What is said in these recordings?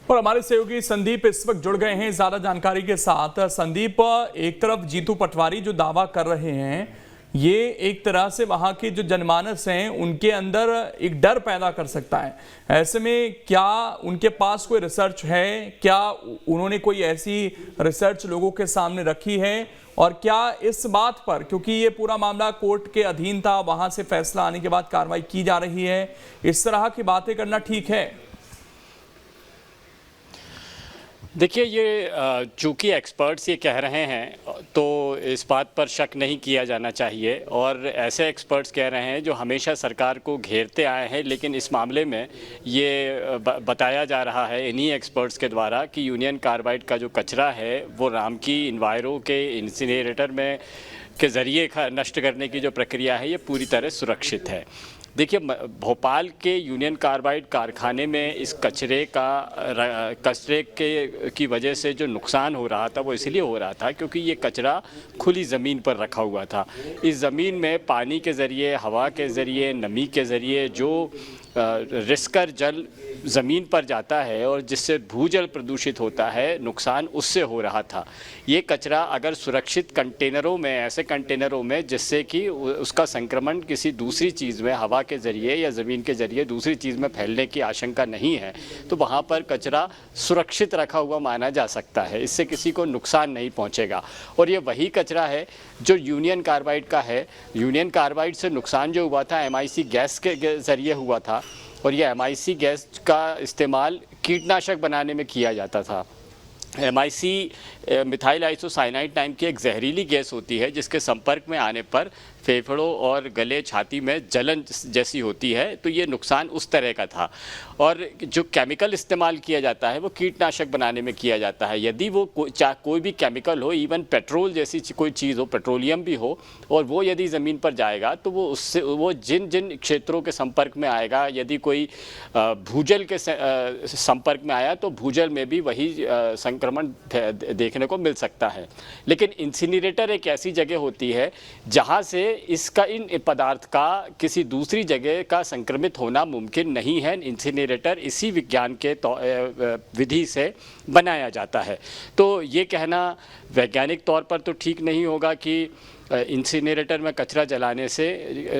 और हमारे सहयोगी संदीप इस वक्त जुड़ गए हैं ज्यादा जानकारी के साथ। संदीप, एक तरफ जीतू पटवारी जो दावा कर रहे हैं, ये एक तरह से वहां के जो जनमानस हैं उनके अंदर एक डर पैदा कर सकता है। ऐसे में क्या उनके पास कोई रिसर्च है? क्या उन्होंने कोई ऐसी रिसर्च लोगों के सामने रखी है? और क्या इस बात पर, क्योंकि ये पूरा मामला कोर्ट के अधीन था, वहां से फैसला आने के बाद कार्रवाई की जा रही है, इस तरह की बातें करना ठीक है? देखिए, ये चूंकि एक्सपर्ट्स ये कह रहे हैं तो इस बात पर शक नहीं किया जाना चाहिए। और ऐसे एक्सपर्ट्स कह रहे हैं जो हमेशा सरकार को घेरते आए हैं, लेकिन इस मामले में ये बताया जा रहा है इन्हीं एक्सपर्ट्स के द्वारा कि यूनियन कार्बाइड का जो कचरा है वो रामकी इन्वायरो के इंसिनरेटर में के ज़रिए नष्ट करने की जो प्रक्रिया है ये पूरी तरह सुरक्षित है। देखिए, भोपाल के यूनियन कार्बाइड कारखाने में इस कचरे की वजह से जो नुकसान हो रहा था वो इसलिए हो रहा था क्योंकि ये कचरा खुली ज़मीन पर रखा हुआ था। इस ज़मीन में पानी के ज़रिए, हवा के ज़रिए, नमी के ज़रिए जो रिसकर जल ज़मीन पर जाता है और जिससे भूजल प्रदूषित होता है, नुकसान उससे हो रहा था। ये कचरा अगर सुरक्षित कंटेनरों में, ऐसे कंटेनरों में जिससे कि उसका संक्रमण किसी दूसरी चीज़ में, हवा के ज़रिए या ज़मीन के ज़रिए दूसरी चीज़ में फैलने की आशंका नहीं है, तो वहाँ पर कचरा सुरक्षित रखा हुआ माना जा सकता है। इससे किसी को नुकसान नहीं पहुँचेगा। और ये वही कचरा है जो यूनियन कार्बाइड का है। यूनियन कार्बाइड से नुकसान जो हुआ था MIC गैस के ज़रिए हुआ था, और ये MIC गैस का इस्तेमाल कीटनाशक बनाने में किया जाता था। MIC मिथाइल आइसोसाइनाइड नाम की एक जहरीली गैस होती है जिसके संपर्क में आने पर फेफड़ों और गले, छाती में जलन जैसी होती है, तो ये नुकसान उस तरह का था। और जो केमिकल इस्तेमाल किया जाता है वो कीटनाशक बनाने में किया जाता है। यदि वो कोई भी केमिकल हो, इवन पेट्रोल जैसी कोई चीज़ हो, पेट्रोलियम भी हो, और वो यदि ज़मीन पर जाएगा तो वो जिन जिन क्षेत्रों के संपर्क में आएगा, यदि कोई भूजल के संपर्क में आया तो भूजल में भी वही संक्रमण देखने को मिल सकता है। लेकिन इंसिनरेटर एक ऐसी जगह होती है जहाँ से इन पदार्थ का किसी दूसरी जगह का संक्रमित होना मुमकिन नहीं है। इंसिनरेटर इसी विज्ञान के विधि से बनाया जाता है। तो ये कहना वैज्ञानिक तौर पर तो ठीक नहीं होगा कि इंसिनरेटर में कचरा जलाने से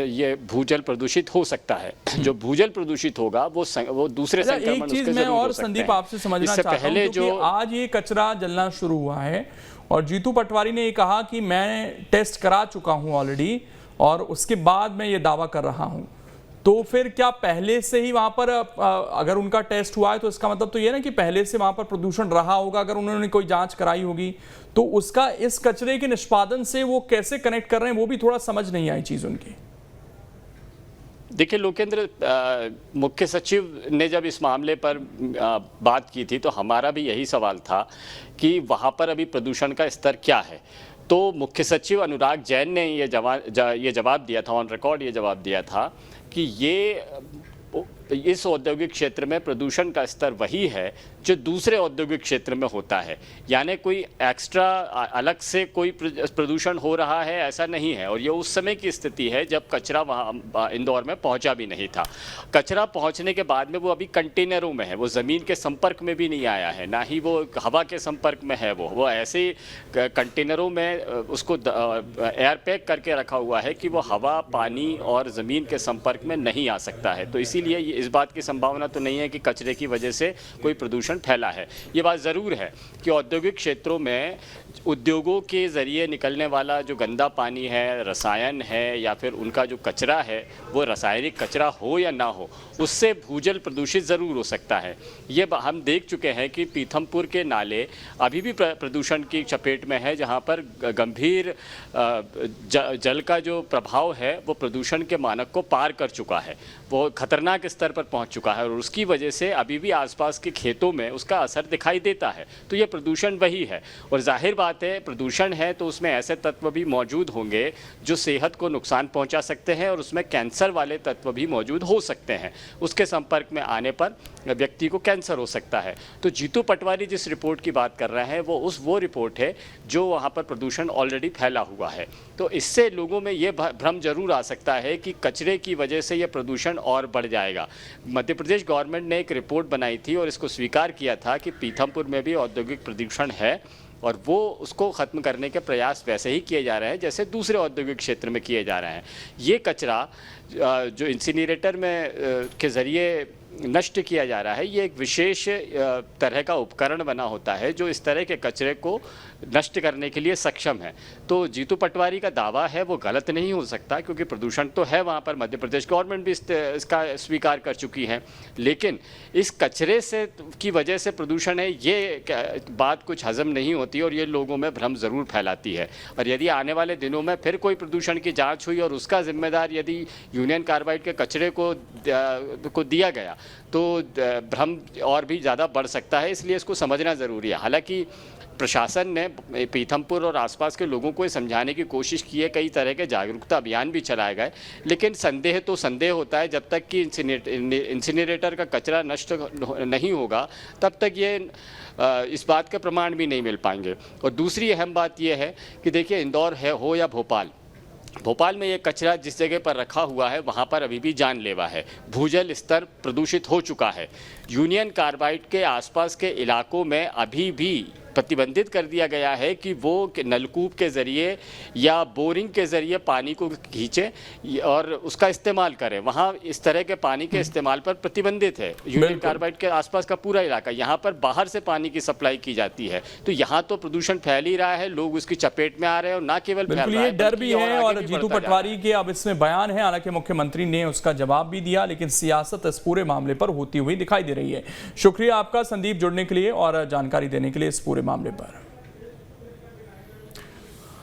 ये भूजल प्रदूषित हो सकता है। जो भूजल प्रदूषित होगा वो दूसरे संक्रमण उसके जरूर हो सकते हैं। और संदीप, आपसे समझना चाहता हूं कि आज ये कचरा जलना शुरू हुआ है और जीतू पटवारी ने ये कहा कि मैं टेस्ट करा चुका हूं ऑलरेडी और उसके बाद मैं ये दावा कर रहा हूं, तो फिर क्या पहले से ही वहां पर अगर उनका टेस्ट हुआ है तो इसका मतलब तो ये ना कि पहले से वहां पर प्रदूषण रहा होगा। अगर उन्होंने कोई जांच कराई होगी तो उसका इस कचरे के निष्पादन से वो कैसे कनेक्ट कर रहे हैं, वो भी थोड़ा समझ नहीं आई चीज उनकी। देखिए लोकेंद्र, मुख्य सचिव ने जब इस मामले पर बात की थी तो हमारा भी यही सवाल था कि वहाँ पर अभी प्रदूषण का स्तर क्या है। तो मुख्य सचिव अनुराग जैन ने ये जवाब दिया था, ऑन रिकॉर्ड ये जवाब दिया था कि इस औद्योगिक क्षेत्र में प्रदूषण का स्तर वही है जो दूसरे औद्योगिक क्षेत्र में होता है, यानी कोई एक्स्ट्रा अलग से कोई प्रदूषण हो रहा है ऐसा नहीं है। और ये उस समय की स्थिति है जब कचरा वहाँ इंदौर में पहुँचा भी नहीं था। कचरा पहुँचने के बाद में वो अभी कंटेनरों में है, वो ज़मीन के संपर्क में भी नहीं आया है, ना ही वो हवा के संपर्क में है। वो ऐसे कंटेनरों में उसको एयर पैक करके रखा हुआ है कि वो हवा, पानी और ज़मीन के संपर्क में नहीं आ सकता है। तो इसीलिए इस बात की संभावना तो नहीं है कि कचरे की वजह से कोई प्रदूषण फैला है। ये बात ज़रूर है कि औद्योगिक क्षेत्रों में उद्योगों के ज़रिए निकलने वाला जो गंदा पानी है, रसायन है या फिर उनका जो कचरा है, वो रासायनिक कचरा हो या ना हो, उससे भूजल प्रदूषित ज़रूर हो सकता है। ये हम देख चुके हैं कि पीथमपुर के नाले अभी भी प्रदूषण की चपेट में है, जहाँ पर गंभीर जल का जो प्रभाव है वो प्रदूषण के मानक को पार कर चुका है, वो खतरनाक स्तर पर पहुँच चुका है और उसकी वजह से अभी भी आसपास के खेतों में उसका असर दिखाई देता है। तो ये प्रदूषण वही है और जाहिर बात है प्रदूषण है तो उसमें ऐसे तत्व भी मौजूद होंगे जो सेहत को नुकसान पहुंचा सकते हैं और उसमें कैंसर वाले तत्व भी मौजूद हो सकते हैं। उसके संपर्क में आने पर व्यक्ति को कैंसर हो सकता है। तो जीतू पटवारी जिस रिपोर्ट की बात कर रहे हैं वो रिपोर्ट है जो वहाँ पर प्रदूषण ऑलरेडी फैला हुआ है। तो इससे लोगों में ये भ्रम जरूर आ सकता है कि कचरे की वजह से ये प्रदूषण और बढ़ जाएगा। मध्य प्रदेश गवर्नमेंट ने एक रिपोर्ट बनाई थी और इसको स्वीकार किया था कि पीथमपुर में भी औद्योगिक प्रदूषण है और वो उसको ख़त्म करने के प्रयास वैसे ही किए जा रहे हैं जैसे दूसरे औद्योगिक क्षेत्र में किए जा रहे हैं। ये कचरा जो इंसिनरेटर में के ज़रिए नष्ट किया जा रहा है, ये एक विशेष तरह का उपकरण बना होता है जो इस तरह के कचरे को नष्ट करने के लिए सक्षम है। तो जीतू पटवारी का दावा है वो गलत नहीं हो सकता, क्योंकि प्रदूषण तो है वहाँ पर, मध्य प्रदेश गवर्नमेंट भी इसका स्वीकार कर चुकी है। लेकिन इस कचरे से की वजह से प्रदूषण है, ये बात कुछ हजम नहीं होती और ये लोगों में भ्रम ज़रूर फैलाती है। और यदि आने वाले दिनों में फिर कोई प्रदूषण की जाँच हुई और उसका जिम्मेदार यदि यूनियन कार्बाइड के कचरे को दिया गया तो भ्रम और भी ज़्यादा बढ़ सकता है, इसलिए इसको समझना ज़रूरी है। हालांकि प्रशासन ने पीथमपुर और आसपास के लोगों को समझाने की कोशिश की है, कई तरह के जागरूकता अभियान भी चलाए गए, लेकिन संदेह तो संदेह होता है। जब तक कि इंसिनरेटर का कचरा नष्ट नहीं होगा तब तक ये इस बात के प्रमाण भी नहीं मिल पाएंगे। और दूसरी अहम बात यह है कि देखिए, इंदौर हो या भोपाल में ये कचरा जिस जगह पर रखा हुआ है वहाँ पर अभी भी जानलेवा है। भूजल स्तर प्रदूषित हो चुका है। यूनियन कार्बाइड के आसपास के इलाकों में अभी भी प्रतिबंधित कर दिया गया है कि वो नलकूप के ज़रिए या बोरिंग के ज़रिए पानी को खींचे और उसका इस्तेमाल करें। वहाँ इस तरह के पानी के इस्तेमाल पर प्रतिबंधित है। यूनियन कार्बाइड के आसपास का पूरा इलाका, यहाँ पर बाहर से पानी की सप्लाई की जाती है, तो यहाँ तो प्रदूषण फैल ही रहा है, लोग उसकी चपेट में आ रहे हैं और ना केवल फैल रहा है, डर भी है। और जीतू पटवारी के अब इसमें बयान है, हालांकि मुख्यमंत्री ने उसका जवाब भी दिया, लेकिन सियासत इस पूरे मामले पर होती हुई दिखाई दे रही है। शुक्रिया आपका संदीप जुड़ने के लिए और जानकारी देने के लिए इस पूरे मामले पर।